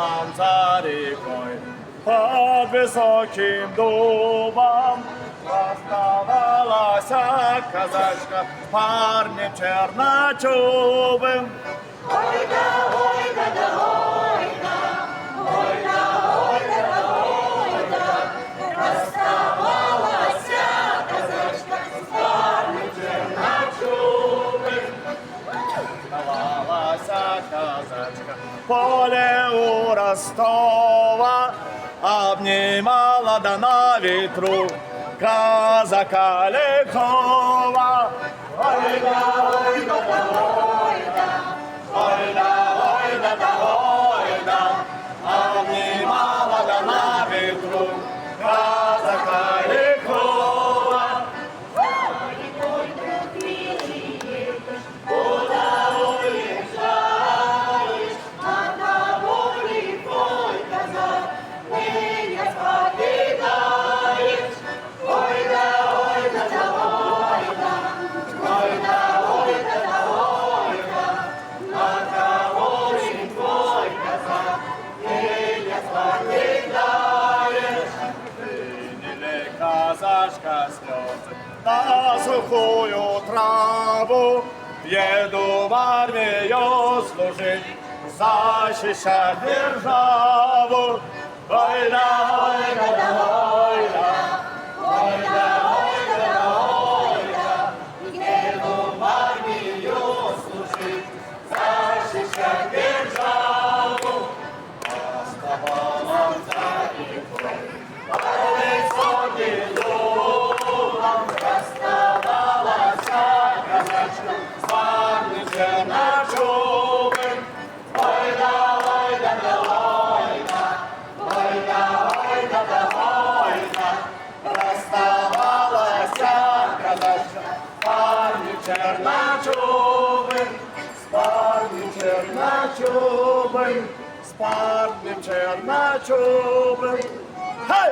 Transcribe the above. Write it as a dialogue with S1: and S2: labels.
S1: там за рікою, під високим дубом, оставалася козачка парнем черночубим.
S2: Гойда, гойда, да гойда, гойда, гойда, да гойда, розставалася козачка з парнем черночубим.
S1: Оставалася козачка поле у Ростова, обнимала да на ветру казака лихого. Гойда, гойда, да гойда, гойда, гойда, да гойда, обнимала да на ветру казака лихого.
S2: Ой, друг милый, куда уезжаешь? От того лихой казак меня покидаешь. Ой, да, да, ой, да, ой, да, да, ой, да. От того лихой казак меня покидаешь.
S1: Приняли казачка слезы на сухую траву, еду в армию служить, защищать державу. Ой да, ой да, ой да, ой да, ой да, ой да, еду в армию служить, защищать державу. Оставалась за рекой, под высоким дубом, оставалась казачка с парнем черночубым. Ой да, ой да, да, ой да, ой да, ой да, да, ой да, расставалась казачка с парнем черночубым, с парнем черночубым, с парнем черночубым. Хай!